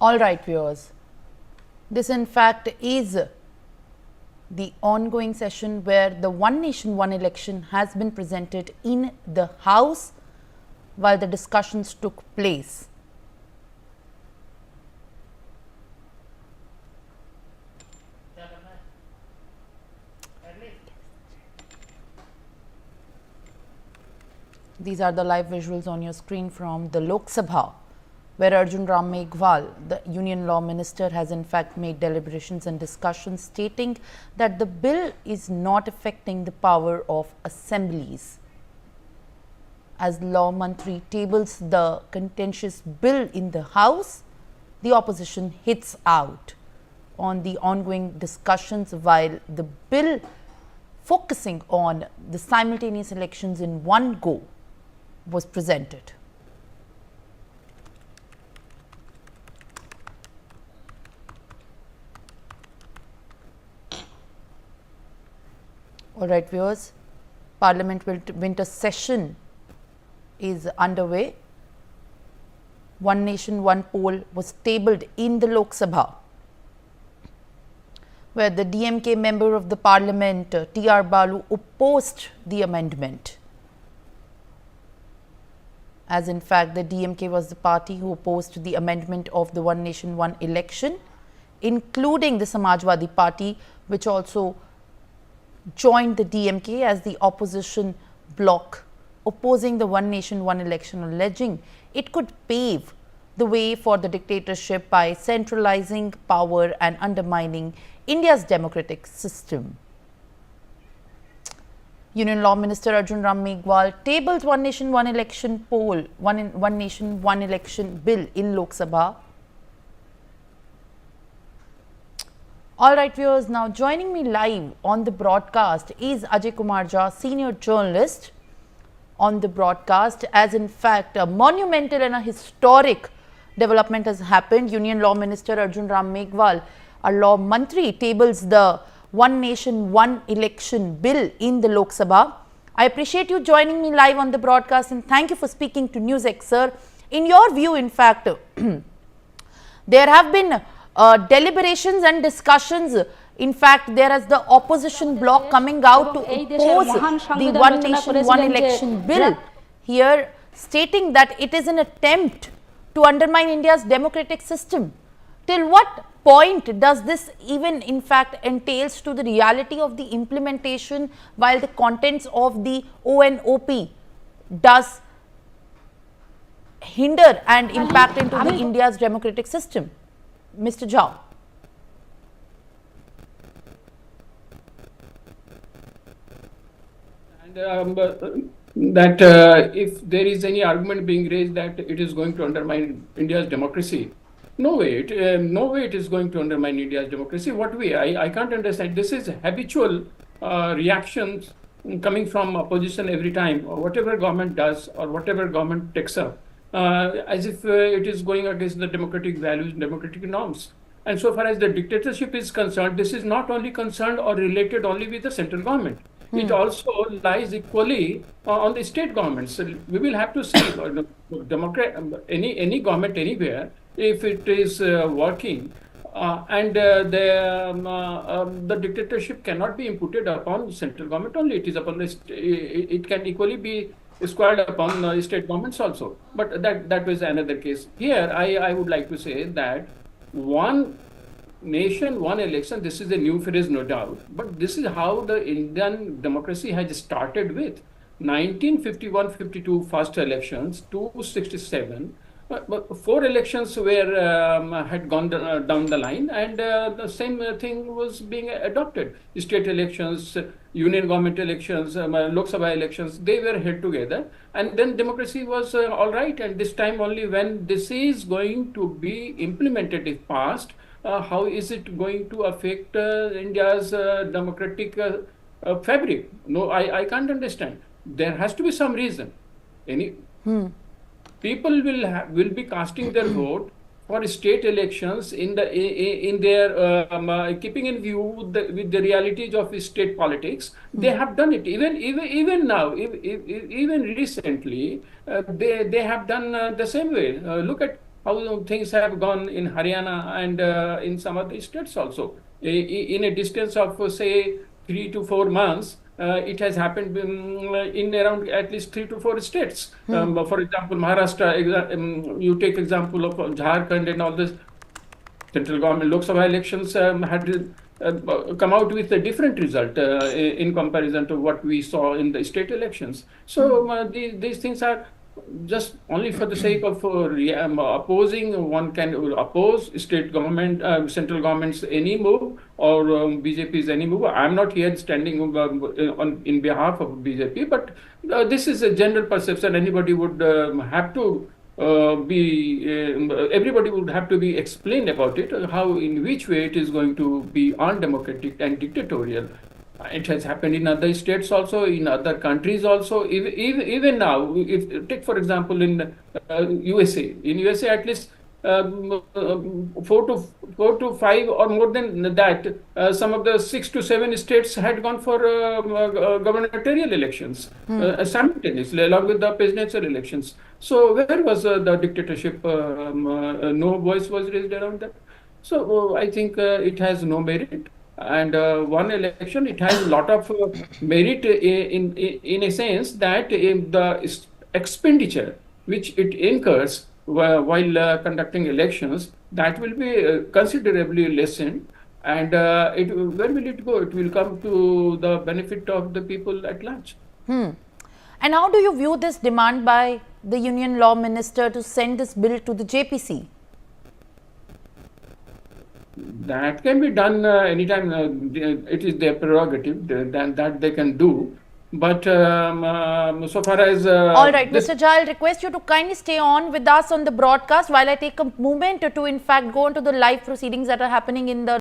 All right, viewers. This in fact is the ongoing session where the One Nation, One Election has been presented in the House while the discussions took place. These are the live visuals on your screen from the Lok Sabha, where Arjun Meghwal, the Union Law Minister, has in fact made deliberations and discussions stating that the bill is not affecting the power of assemblies. As Law Mantri tables the contentious bill in the House, the opposition hits out on the ongoing discussions while the bill focusing on the simultaneous elections in one go was presented. All right, viewers, Parliament winter session is underway. One Nation, One Poll was tabled in the Lok Sabha, where the DMK member of the Parliament, T.R. Balu, opposed the amendment. As in fact, the DMK was the party who opposed the amendment of the One Nation, One Election, including the Samajwadi Party, which also joined the DMK as the opposition bloc, opposing the One Nation, One Election, alleging it could pave the way for the dictatorship by centralizing power and undermining India's democratic system. Union Law Minister Arjun Meghwal tabled One Nation, One Election poll, One Nation, One Election bill in Lok Sabha. All right, viewers, now joining me live on the broadcast is Ajay Kumar Jha, senior journalist on the broadcast, as in fact a monumental and a historic development has happened. Union Law Minister Arjun Meghwal, our Law Mantri, tables the One Nation, One Election bill in the Lok Sabha. I appreciate you joining me live on the broadcast and thank you for speaking to NewsX, sir. In your view, in fact, there have been deliberations and discussions. In fact, there is the opposition bloc coming out to oppose the One Nation, One Election bill here, stating that it is an attempt to undermine India's democratic system. Till what point does this even in fact entails to the reality of the implementation, while the contents of the ONOP does hinder and impact into the India's democratic system? Mr. Jha. And that if there is any argument being raised that it is going to undermine India's democracy, no way it is going to undermine India's democracy. What way? I can't understand. This is habitual reactions coming from opposition every time, or whatever government does or whatever government takes up, as if it is going against the democratic values, democratic norms. And so far as the dictatorship is concerned, this is not only concerned or related only with the central government. It also lies equally on the state governments. So we will have to see any government anywhere, if it is working and the dictatorship cannot be imputed upon central government only. It is upon the it can equally be squared upon state governments also. But that was another case. Here, I would like to say that One Nation, One Election, this is a new phrase, no doubt, but this is how the Indian democracy has started with 1951-52 first elections, 267, 4 elections were had gone down the line, and the same thing was being adopted. State elections, union government elections, Lok Sabha elections, they were held together, and then democracy was all right. And this time only, when this is going to be implemented, if passed, how is it going to affect India's democratic fabric? No, I can't understand. There has to be some reason. People will be casting their vote for state elections in their keeping in view with the realities of state politics. They have done it even now, even recently. They have done the same way. Look at how things have gone in Haryana and in some other states also. In a distance of, say, 3 to 4 months, it has happened in around at least 3 to 4 states. For example, Maharashtra, you take example of Jharkhand and all this. Central government Lok Sabha elections had come out with a different result in comparison to what we saw in the state elections. So these things are just only for the sake of opposing. One can oppose state government, central government's any move, or BJP's any move. I'm not here standing in behalf of BJP, but this is a general perception. Anybody would have to everybody would have to be explained about it, how, in which way it is going to be undemocratic and dictatorial. It has happened in other states also, in other countries also. Even now, if take for example in USA, at least 4 to 5 or more than that, some of the 6 to 7 states had gone for gubernatorial elections simultaneously along with the presidential elections. So where was the dictatorship? No voice was raised around that. So I think it has no merit. And one election, it has a lot of merit in a sense that the expenditure which it incurs while conducting elections, that will be considerably lessened. And where will it go? It will come to the benefit of the people at large. And how do you view this demand by the Union Law Minister to send this bill to the JPC? That can be done anytime. It is their prerogative, that they can do. But so far as all right, Mr. Jha, I'll request you to kindly stay on with us on the broadcast while I take a moment to in fact go into the live proceedings that are happening in the